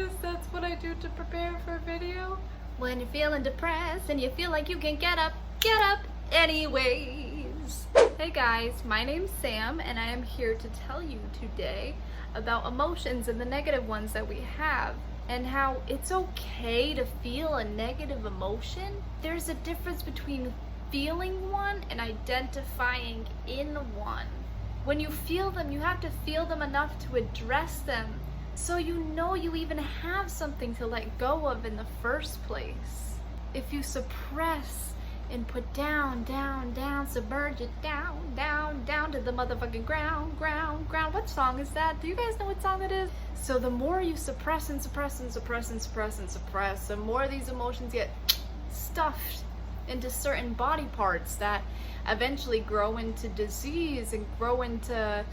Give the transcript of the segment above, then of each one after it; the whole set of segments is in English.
because that's what I do to prepare for a video. When you're feeling depressed and you feel like you can get up anyways. Hey guys, my name's Sam and I am here to tell you today about emotions and the negative ones that we have and how it's okay to feel a negative emotion. There's a difference between feeling one and identifying in one. When you feel them, you have to feel them enough to address them so you know you even have something to let go of in the first place. If you suppress and put down, submerge it down to the motherfucking ground. What song is that? Do you guys know what song it is? So the more you suppress, the more these emotions get stuffed into certain body parts that eventually grow into disease and grow into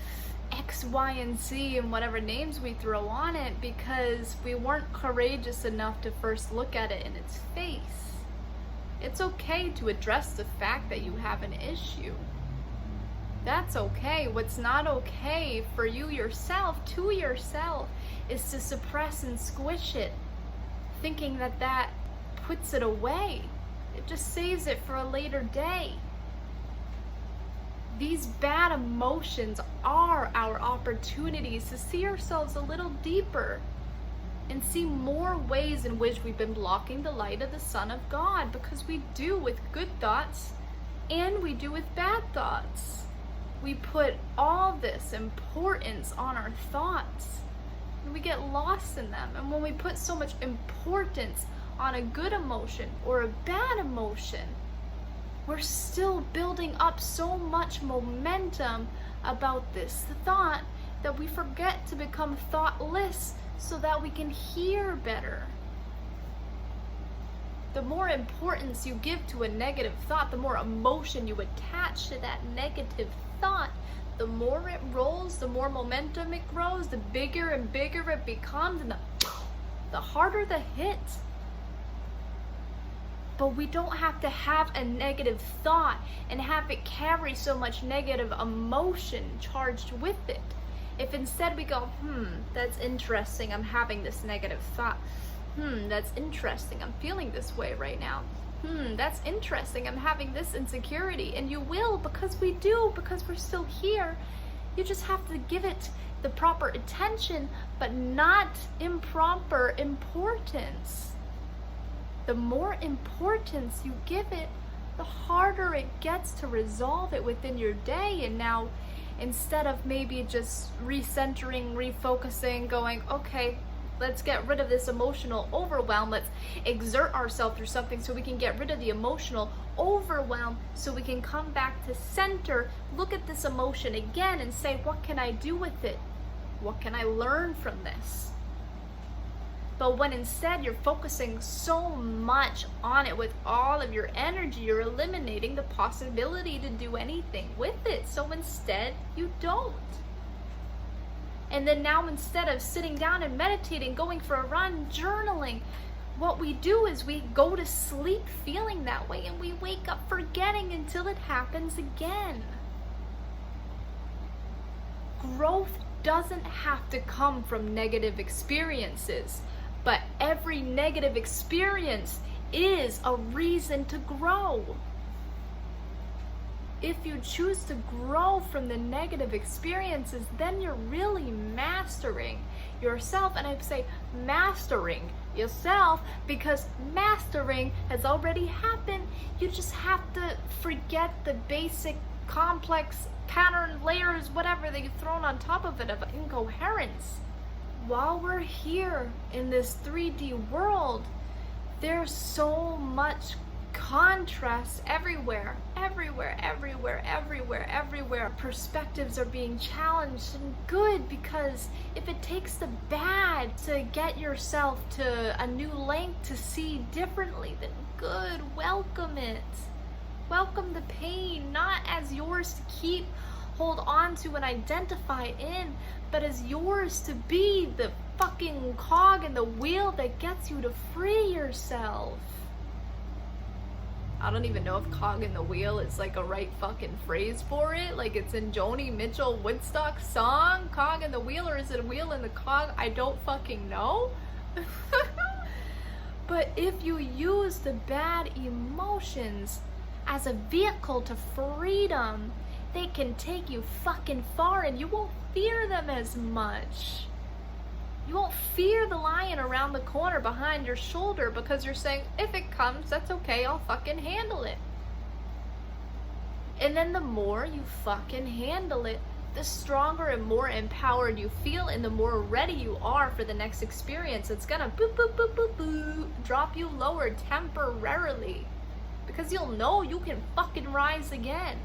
X, Y, and Z and whatever names we throw on it because we weren't courageous enough to first look at it in its face. It's okay to address the fact that you have an issue. That's okay. What's not okay for you yourself, to yourself, is to suppress and squish it, thinking that that puts it away. It just saves it for a later day. These bad emotions are our opportunities to see ourselves a little deeper and see more ways in which we've been blocking the light of the Son of God, because we do with good thoughts and we do with bad thoughts. We put all this importance on our thoughts and we get lost in them. And when we put so much importance on a good emotion or a bad emotion, we're still building up so much momentum about this thought that we forget to become thoughtless so that we can hear better. The more importance you give to a negative thought, the more emotion you attach to that negative thought, the more it rolls, the more momentum it grows, the bigger and bigger it becomes, and the harder the hit. But we don't have to have a negative thought and have it carry so much negative emotion charged with it. If instead we go, that's interesting, I'm having this negative thought. That's interesting, I'm feeling this way right now. That's interesting, I'm having this insecurity. And you will, because we do, because we're still here. You just have to give it the proper attention, but not improper importance. The more importance you give it, the harder it gets to resolve it within your day. And now, instead of maybe just recentering, refocusing, going, okay, let's get rid of this emotional overwhelm, let's exert ourselves through something so we can get rid of the emotional overwhelm, so we can come back to center, look at this emotion again and say, what can I do with it? What can I learn from this? But when instead you're focusing so much on it with all of your energy, you're eliminating the possibility to do anything with it. So instead, you don't. And then now, instead of sitting down and meditating, going for a run, journaling, what we do is we go to sleep feeling that way and we wake up forgetting until it happens again. Growth doesn't have to come from negative experiences. But every negative experience is a reason to grow. If you choose to grow from the negative experiences, then you're really mastering yourself. And I'd say mastering yourself, because mastering has already happened. You just have to forget the basic, complex pattern, layers, whatever that you've thrown on top of it of incoherence. While we're here in this 3D world, there's so much contrast everywhere. Perspectives are being challenged, and good, because if it takes the bad to get yourself to a new length to see differently, then good, welcome it. Welcome the pain, not as yours to keep, hold on to, and identify in, but as yours to be the fucking cog in the wheel that gets you to free yourself. I don't even know if cog in the wheel is like a right fucking phrase for it, like it's in Joni Mitchell Woodstock song, cog in the wheel, or is it a wheel in the cog? I don't fucking know. But if you use the bad emotions as a vehicle to freedom, they can take you fucking far and you won't fear them as much. You won't fear the lion around the corner behind your shoulder because you're saying, if it comes, that's okay, I'll fucking handle it. And then the more you fucking handle it, the stronger and more empowered you feel, and the more ready you are for the next experience. It's gonna boop, boop, boop, boop, boop, drop you lower temporarily. Because you'll know you can fucking rise again.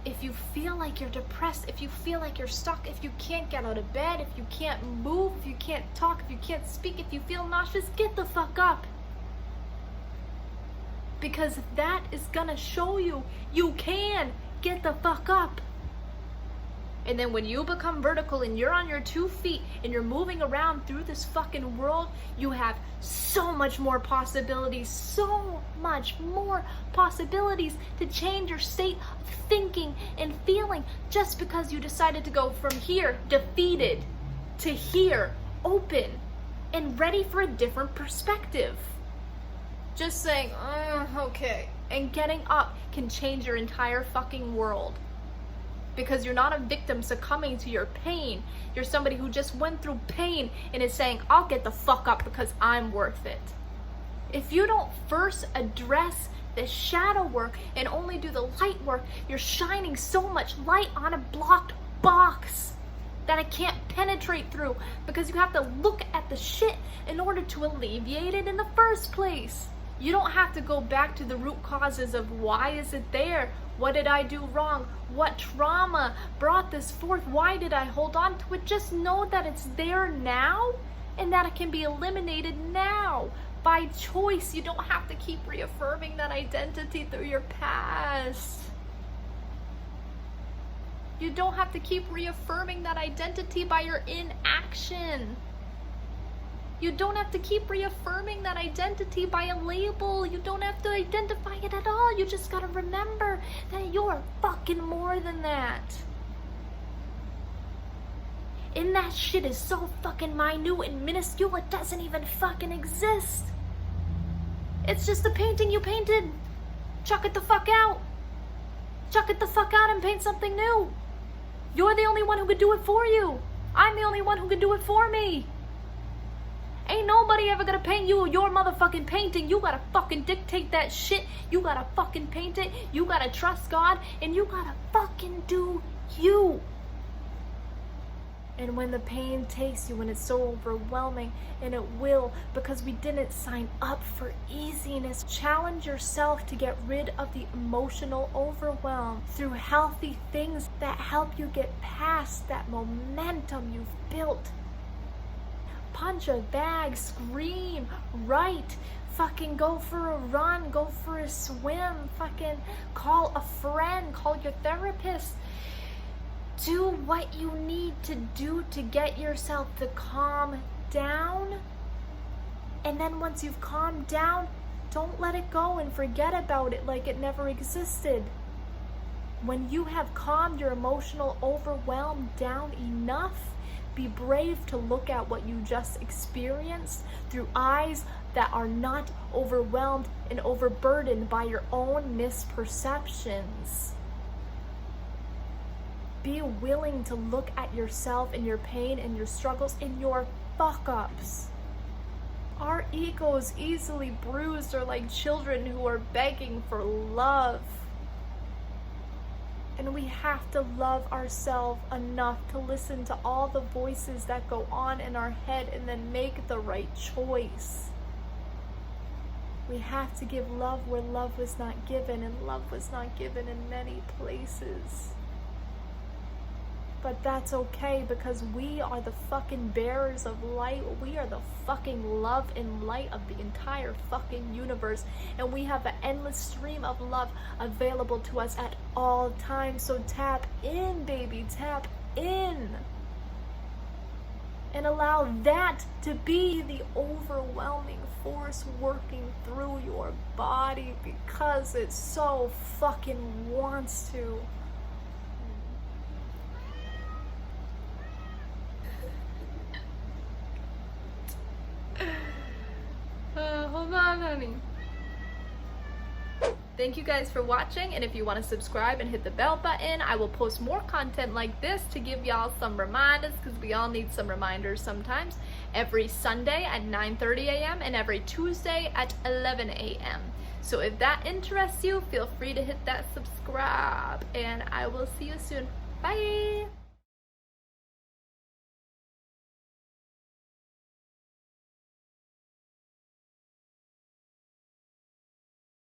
If you feel like you're depressed, if you feel like you're stuck, if you can't get out of bed, if you can't move, if you can't talk, if you can't speak, if you feel nauseous, get the fuck up. Because that is gonna show you you can get the fuck up. And then when you become vertical and you're on your 2 feet and you're moving around through this fucking world, you have so much more possibilities, to change your state of thinking and feeling just because you decided to go from here, defeated, to here, open, and ready for a different perspective. Just saying, okay, and getting up can change your entire fucking world. Because you're not a victim succumbing to your pain. You're somebody who just went through pain and is saying, I'll get the fuck up because I'm worth it. If you don't first address the shadow work and only do the light work, you're shining so much light on a blocked box that it can't penetrate through, because you have to look at the shit in order to alleviate it in the first place. You don't have to go back to the root causes of why is it there? What did I do wrong? What trauma brought this forth? Why did I hold on to it? Just know that it's there now and that it can be eliminated now by choice. You don't have to keep reaffirming that identity through your past. You don't have to keep reaffirming that identity by your inaction. You don't have to keep reaffirming that identity by a label. You don't have to identify it at all. You just gotta remember that you're fucking more than that. And that shit is so fucking minute and minuscule, it doesn't even fucking exist. It's just a painting you painted. Chuck it the fuck out. Chuck it the fuck out and paint something new. You're the only one who could do it for you. I'm the only one who can do it for me. Ain't nobody ever gonna paint you your motherfucking painting. You gotta fucking dictate that shit. You gotta fucking paint it. You gotta trust God. And you gotta fucking do you. And when the pain takes you, when it's so overwhelming, and it will, because we didn't sign up for easiness, challenge yourself to get rid of the emotional overwhelm through healthy things that help you get past that momentum you've built. Punch a bag, scream, write, fucking go for a run, go for a swim, fucking call a friend, call your therapist. Do what you need to do to get yourself to calm down. And then once you've calmed down, don't let it go and forget about it like it never existed. When you have calmed your emotional overwhelm down enough, be brave to look at what you just experienced through eyes that are not overwhelmed and overburdened by your own misperceptions. Be willing to look at yourself and your pain and your struggles and your fuck-ups. Our egos easily bruised are like children who are begging for love. And we have to love ourselves enough to listen to all the voices that go on in our head and then make the right choice. We have to give love where love was not given, and love was not given in many places. But that's okay, because we are the fucking bearers of light. We are the fucking love and light of the entire fucking universe. And we have an endless stream of love available to us at all times. So tap in, baby, tap in. And allow that to be the overwhelming force working through your body, because it so fucking wants to. God, honey. Thank you guys for watching, and if you want to subscribe and hit the bell button, I will post more content like this to give y'all some reminders, because we all need some reminders sometimes, every Sunday at 9:30 a.m. and every Tuesday at 11 a.m. So if that interests you, feel free to hit that subscribe, and I will see you soon. Bye!